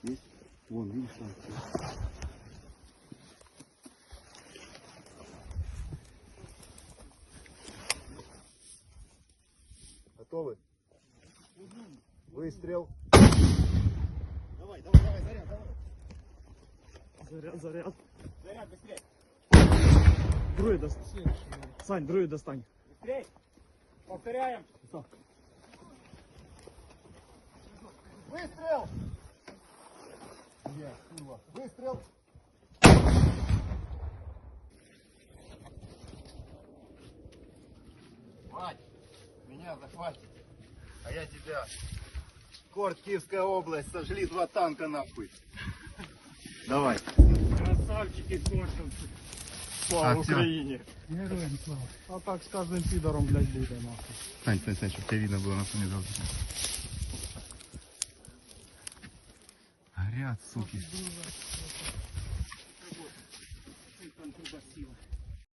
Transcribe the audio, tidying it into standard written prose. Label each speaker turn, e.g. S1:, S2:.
S1: Есть? Вон, видишь, там. Готовы? Выстрел.
S2: Давай, заряд, давай.
S3: Заряд.
S2: Заряд, быстрее.
S3: Другой достань. Сань, другой достань.
S2: Быстрее. Повторяем.
S1: Выстрел! Нет, курва. Выстрел! Мать, меня захватит, а я тебя. Корт, Киевская область, сожгли 2 танка нахуй. Давай.
S3: Красавчики кортовцы. Слава
S1: всё.
S3: Україні. Героям слава. А так з кожним підором, блядь, буде нахуй.
S1: Стань, чтобы тебя видно было на фоне желтого. Горят, суки.
S3: Контрбасила.